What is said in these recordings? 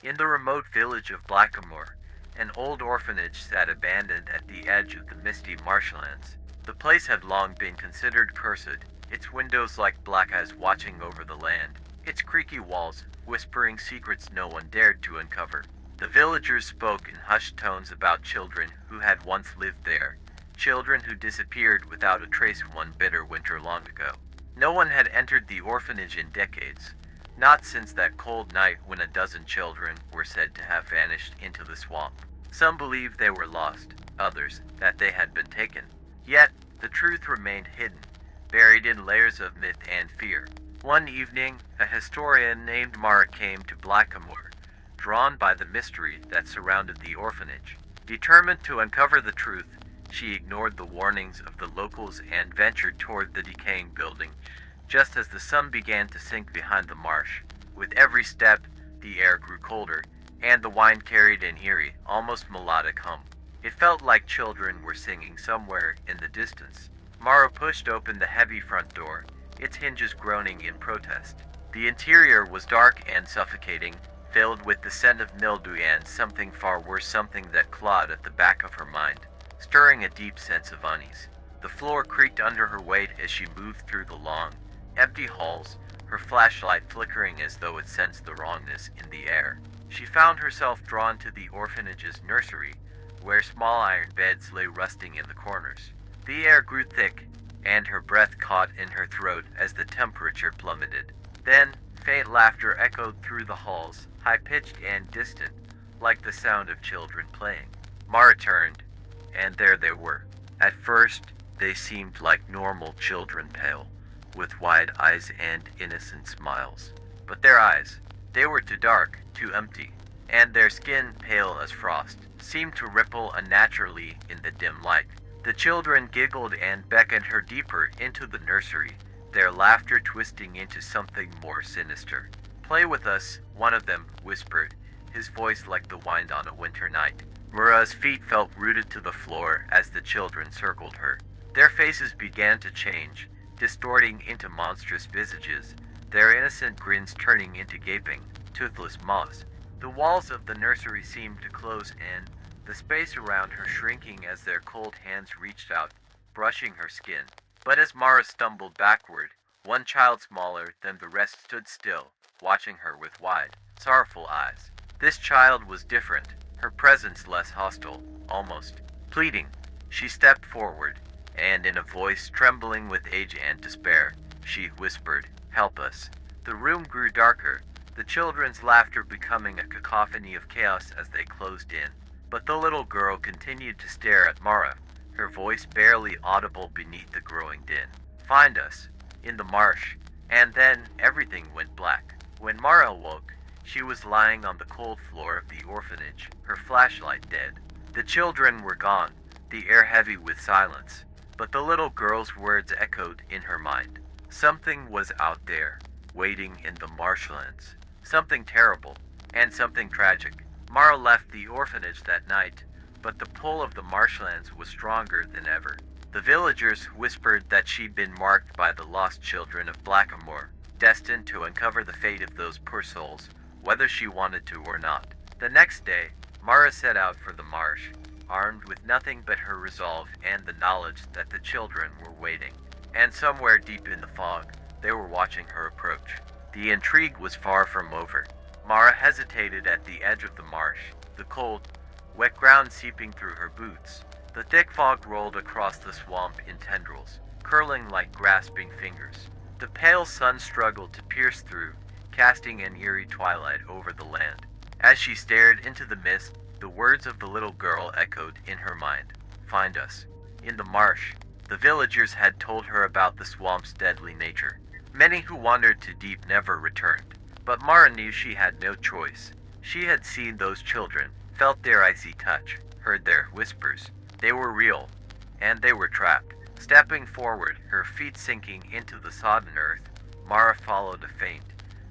In the remote village of Blackamoor, an old orphanage sat abandoned at the edge of the misty marshlands. The place had long been considered cursed, its windows like black eyes watching over the land, its creaky walls whispering secrets no one dared to uncover. The villagers spoke in hushed tones about children who had once lived there, children who disappeared without a trace one bitter winter long ago. No one had entered the orphanage in decades, not since that cold night when a dozen children were said to have vanished into the swamp. Some believed they were lost, others that they had been taken. Yet, the truth remained hidden, buried in layers of myth and fear. One evening, a historian named Mara came to Blackamoor, drawn by the mystery that surrounded the orphanage. Determined to uncover the truth, she ignored the warnings of the locals and ventured toward the decaying building, just as the sun began to sink behind the marsh. With every step, the air grew colder, and the wine carried an eerie, almost melodic hum. It felt like children were singing somewhere in the distance. Mara pushed open the heavy front door, its hinges groaning in protest. The interior was dark and suffocating, filled with the scent of mildew and something far worse, something that clawed at the back of her mind, stirring a deep sense of unease. The floor creaked under her weight as she moved through the long, empty halls, her flashlight flickering as though it sensed the wrongness in the air. She found herself drawn to the orphanage's nursery, where small iron beds lay rusting in the corners. The air grew thick, and her breath caught in her throat as the temperature plummeted. Then, faint laughter echoed through the halls, high-pitched and distant, like the sound of children playing. Mara turned, and there they were. At first, they seemed like normal children, pale, with wide eyes and innocent smiles. But their eyes, they were too dark, too empty, and their skin, pale as frost, seemed to ripple unnaturally in the dim light. The children giggled and beckoned her deeper into the nursery, their laughter twisting into something more sinister. "Play with us," one of them whispered, his voice like the wind on a winter night. Mura's feet felt rooted to the floor as the children circled her. Their faces began to change, distorting into monstrous visages, their innocent grins turning into gaping, toothless maws. The walls of the nursery seemed to close in, the space around her shrinking as their cold hands reached out, brushing her skin. But as Mara stumbled backward, one child smaller than the rest stood still, watching her with wide, sorrowful eyes. This child was different, her presence less hostile, almost pleading. She stepped forward, and in a voice trembling with age and despair, she whispered, "Help us." The room grew darker, the children's laughter becoming a cacophony of chaos as they closed in. But the little girl continued to stare at Mara, her voice barely audible beneath the growing din. "Find us, in the marsh." And then everything went black. When Mara awoke, she was lying on the cold floor of the orphanage, her flashlight dead. The children were gone, the air heavy with silence, but the little girl's words echoed in her mind. Something was out there, waiting in the marshlands. Something terrible, and something tragic. Mara left the orphanage that night, but the pull of the marshlands was stronger than ever. The villagers whispered that she'd been marked by the lost children of Blackamoor, destined to uncover the fate of those poor souls, whether she wanted to or not. The next day, Mara set out for the marsh, armed with nothing but her resolve and the knowledge that the children were waiting. And somewhere deep in the fog, they were watching her approach. The intrigue was far from over. Mara hesitated at the edge of the marsh, the cold, wet ground seeping through her boots. The thick fog rolled across the swamp in tendrils, curling like grasping fingers. The pale sun struggled to pierce through, casting an eerie twilight over the land. As she stared into the mist, the words of the little girl echoed in her mind. "Find us." In the marsh, the villagers had told her about the swamp's deadly nature. Many who wandered too deep never returned. But Mara knew she had no choice. She had seen those children, felt their icy touch, heard their whispers. They were real, and they were trapped. Stepping forward, her feet sinking into the sodden earth, Mara followed a faint,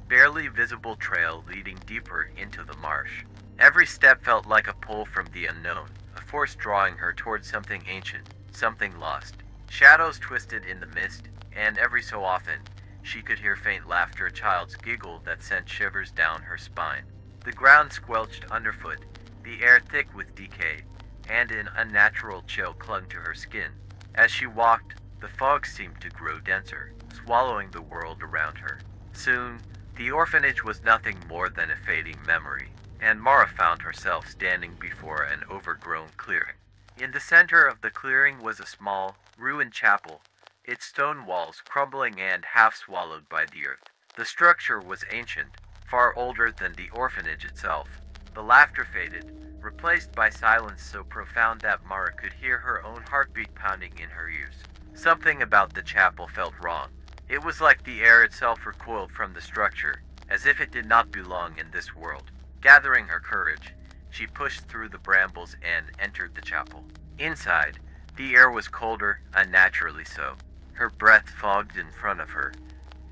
barely visible trail leading deeper into the marsh. Every step felt like a pull from the unknown, a force drawing her toward something ancient, something lost. Shadows twisted in the mist, and every so often, she could hear faint laughter, a child's giggle that sent shivers down her spine. The ground squelched underfoot, the air thick with decay, and an unnatural chill clung to her skin. As she walked, the fog seemed to grow denser, swallowing the world around her. Soon, the orphanage was nothing more than a fading memory, and Mara found herself standing before an overgrown clearing. In the center of the clearing was a small, ruined chapel, its stone walls crumbling and half swallowed by the earth. The structure was ancient, far older than the orphanage itself. The laughter faded, replaced by silence so profound that Mara could hear her own heartbeat pounding in her ears. Something about the chapel felt wrong. It was like the air itself recoiled from the structure, as if it did not belong in this world. Gathering her courage, she pushed through the brambles and entered the chapel. Inside, the air was colder, unnaturally so. Her breath fogged in front of her,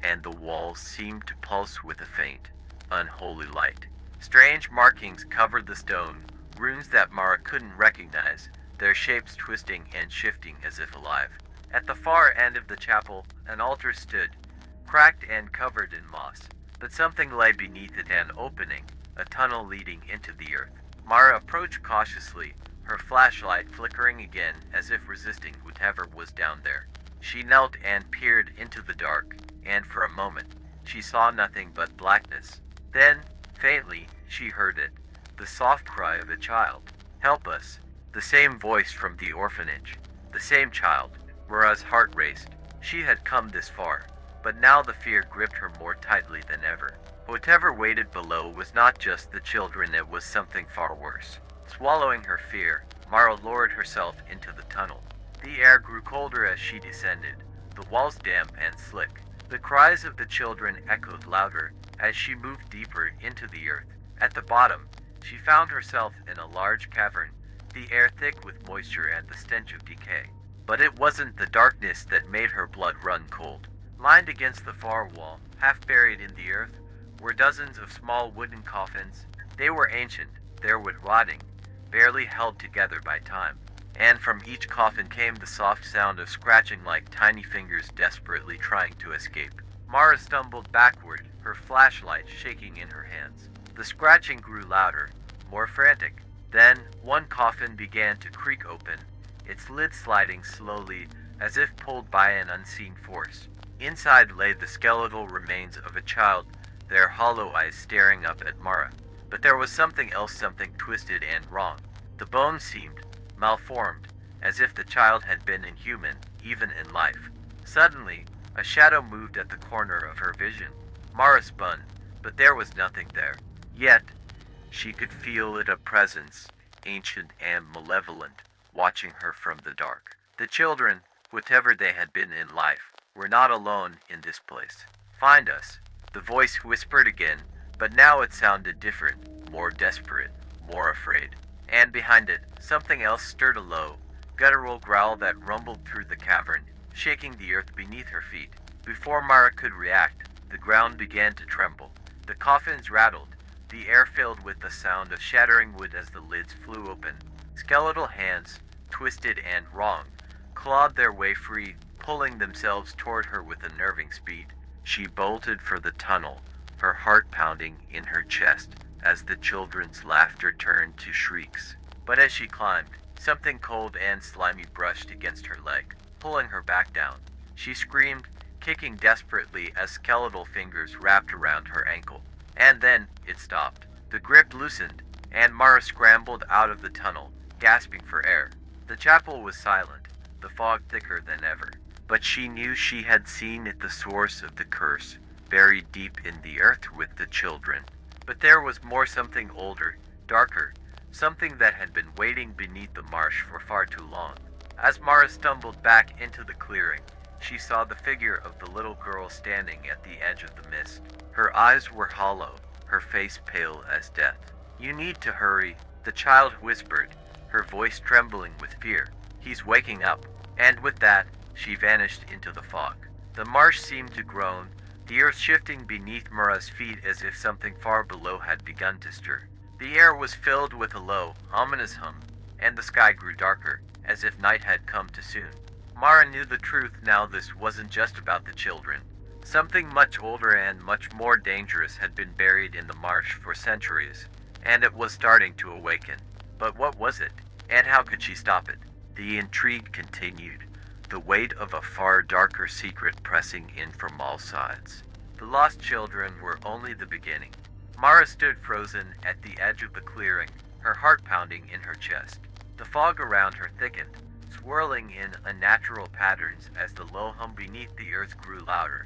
and the walls seemed to pulse with a faint, unholy light. Strange markings covered the stone, runes that Mara couldn't recognize, their shapes twisting and shifting as if alive. At the far end of the chapel, an altar stood, cracked and covered in moss, but something lay beneath it, an opening, a tunnel leading into the earth. Mara approached cautiously, her flashlight flickering again as if resisting whatever was down there. She knelt and peered into the dark, and for a moment, she saw nothing but blackness. Then, faintly, she heard it, the soft cry of a child. "Help us." The same voice from the orphanage. The same child. Mara's heart raced. She had come this far, but now the fear gripped her more tightly than ever. Whatever waited below was not just the children, it was something far worse. Swallowing her fear, Mara lowered herself into the tunnel. The air grew colder as she descended, the walls damp and slick. The cries of the children echoed louder as she moved deeper into the earth. At the bottom, she found herself in a large cavern, the air thick with moisture and the stench of decay. But it wasn't the darkness that made her blood run cold. Lined against the far wall, half buried in the earth, were dozens of small wooden coffins. They were ancient, their wood rotting, barely held together by time. And from each coffin came the soft sound of scratching like tiny fingers desperately trying to escape. Mara stumbled backward, her flashlight shaking in her hands. The scratching grew louder, more frantic. Then, one coffin began to creak open, its lid sliding slowly as if pulled by an unseen force. Inside lay the skeletal remains of a child, their hollow eyes staring up at Mara. But there was something else, something twisted and wrong. The bones seemed malformed, as if the child had been inhuman, even in life. Suddenly, a shadow moved at the corner of her vision. Mara spun, but there was nothing there. Yet, she could feel it, a presence, ancient and malevolent, watching her from the dark. The children, whatever they had been in life, were not alone in this place. "Find us," the voice whispered again, but now it sounded different, more desperate, more afraid. And behind it, something else stirred, a low, guttural growl that rumbled through the cavern, shaking the earth beneath her feet. Before Mara could react, the ground began to tremble. The coffins rattled, the air filled with the sound of shattering wood as the lids flew open. Skeletal hands, twisted and wrong, clawed their way free, pulling themselves toward her with unnerving speed. She bolted for the tunnel, her heart pounding in her chest as the children's laughter turned to shrieks. But as she climbed, something cold and slimy brushed against her leg, pulling her back down. She screamed, kicking desperately as skeletal fingers wrapped around her ankle. And then it stopped. The grip loosened, and Mara scrambled out of the tunnel, gasping for air. The chapel was silent, the fog thicker than ever. But she knew she had seen it, the source of the curse, buried deep in the earth with the children. But there was more, something older, darker, something that had been waiting beneath the marsh for far too long. As Mara stumbled back into the clearing, she saw the figure of the little girl standing at the edge of the mist. Her eyes were hollow, her face pale as death. "You need to hurry," the child whispered, her voice trembling with fear. "He's waking up." And with that, she vanished into the fog. The marsh seemed to groan, the earth shifting beneath Mara's feet as if something far below had begun to stir. The air was filled with a low, ominous hum, and the sky grew darker, as if night had come too soon. Mara knew the truth now. This wasn't just about the children. Something much older and much more dangerous had been buried in the marsh for centuries, and it was starting to awaken. But what was it, and how could she stop it? The intrigue continued, the weight of a far darker secret pressing in from all sides. The lost children were only the beginning. Mara stood frozen at the edge of the clearing, her heart pounding in her chest. The fog around her thickened, swirling in unnatural patterns as the low hum beneath the earth grew louder,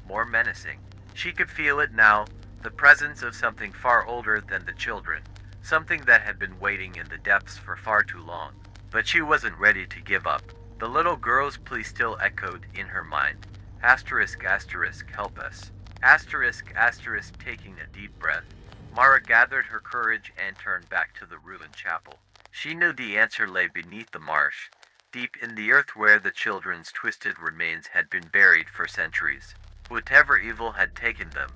more menacing. She could feel it now, the presence of something far older than the children, something that had been waiting in the depths for far too long. But she wasn't ready to give up. The little girl's plea still echoed in her mind. Asterisk, asterisk, help us. Asterisk, asterisk, taking a deep breath. Mara gathered her courage and turned back to the ruined chapel. She knew the answer lay beneath the marsh, deep in the earth where the children's twisted remains had been buried for centuries. Whatever evil had taken them,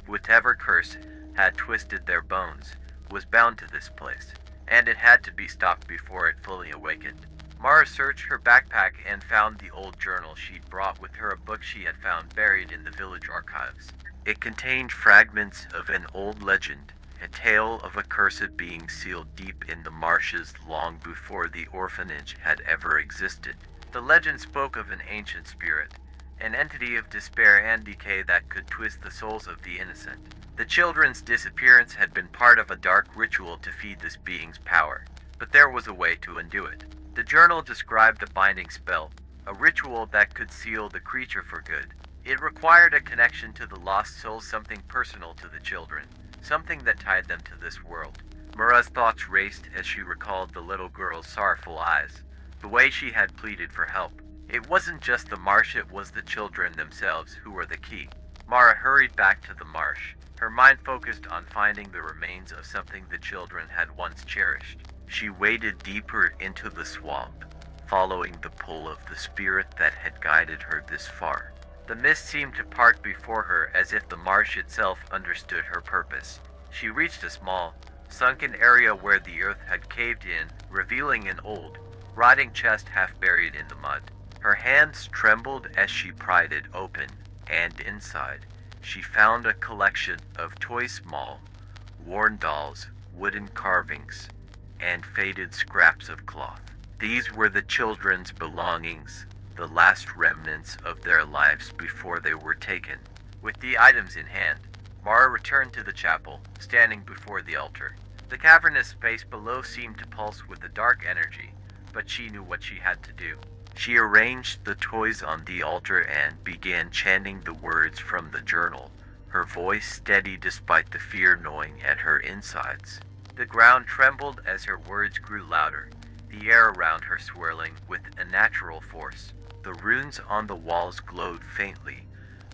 whatever curse had twisted their bones, was bound to this place, and it had to be stopped before it fully awakened. Mara searched her backpack and found the old journal she'd brought with her, a book she had found buried in the village archives. It contained fragments of an old legend, a tale of a cursed being sealed deep in the marshes long before the orphanage had ever existed. The legend spoke of an ancient spirit, an entity of despair and decay that could twist the souls of the innocent. The children's disappearance had been part of a dark ritual to feed this being's power, but there was a way to undo it. The journal described a binding spell, a ritual that could seal the creature for good. It required a connection to the lost soul, something personal to the children, something that tied them to this world. Mara's thoughts raced as she recalled the little girl's sorrowful eyes, the way she had pleaded for help. It wasn't just the marsh, it was the children themselves who were the key. Mara hurried back to the marsh, her mind focused on finding the remains of something the children had once cherished. She waded deeper into the swamp, following the pull of the spirit that had guided her this far. The mist seemed to part before her as if the marsh itself understood her purpose. She reached a small, sunken area where the earth had caved in, revealing an old, rotting chest half buried in the mud. Her hands trembled as she pried it open, and inside, she found a collection of toy small, worn dolls, wooden carvings, and faded scraps of cloth. These were the children's belongings, the last remnants of their lives before they were taken. With the items in hand, Mara returned to the chapel, standing before the altar. The cavernous space below seemed to pulse with a dark energy, but she knew what she had to do. She arranged the toys on the altar and began chanting the words from the journal, her voice steady despite the fear gnawing at her insides. The ground trembled as her words grew louder, the air around her swirling with a natural force. The runes on the walls glowed faintly,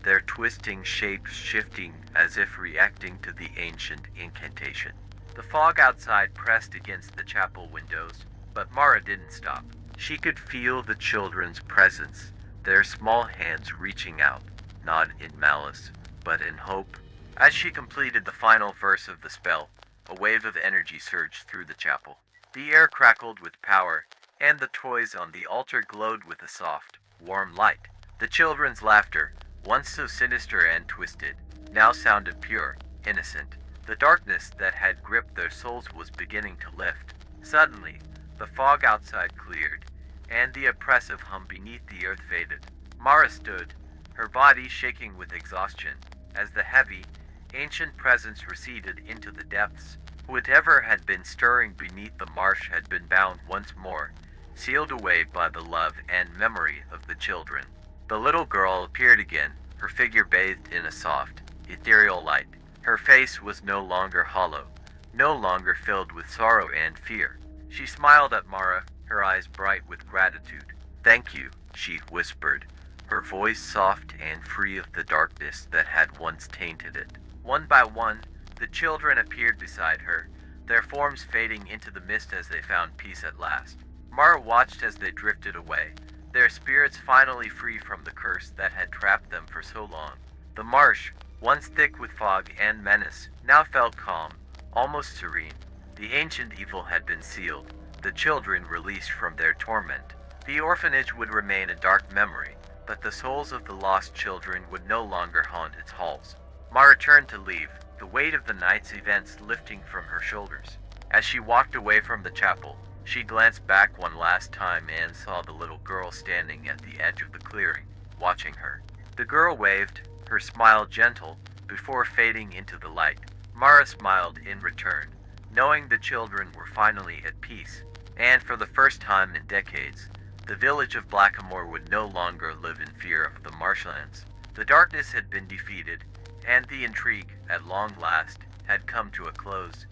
their twisting shapes shifting as if reacting to the ancient incantation. The fog outside pressed against the chapel windows, but Mara didn't stop. She could feel the children's presence, their small hands reaching out, not in malice, but in hope. As she completed the final verse of the spell, a wave of energy surged through the chapel. The air crackled with power, and the toys on the altar glowed with a soft, warm light. The children's laughter, once so sinister and twisted, now sounded pure, innocent. The darkness that had gripped their souls was beginning to lift. Suddenly, the fog outside cleared, and the oppressive hum beneath the earth faded. Mara stood, her body shaking with exhaustion, as the heavy, ancient presence receded into the depths. Whatever had been stirring beneath the marsh had been bound once more, sealed away by the love and memory of the children. The little girl appeared again, her figure bathed in a soft, ethereal light. Her face was no longer hollow, no longer filled with sorrow and fear. She smiled at Mara, her eyes bright with gratitude. "Thank you," she whispered, her voice soft and free of the darkness that had once tainted it. One by one, the children appeared beside her, their forms fading into the mist as they found peace at last. Mara watched as they drifted away, their spirits finally free from the curse that had trapped them for so long. The marsh, once thick with fog and menace, now felt calm, almost serene. The ancient evil had been sealed, the children released from their torment. The orphanage would remain a dark memory, but the souls of the lost children would no longer haunt its halls. Mara turned to leave, the weight of the night's events lifting from her shoulders. As she walked away from the chapel, she glanced back one last time and saw the little girl standing at the edge of the clearing, watching her. The girl waved, her smile gentle, before fading into the light. Mara smiled in return, knowing the children were finally at peace, and for the first time in decades, the village of Blackamoor would no longer live in fear of the marshlands. The darkness had been defeated, and the intrigue, at long last, had come to a close.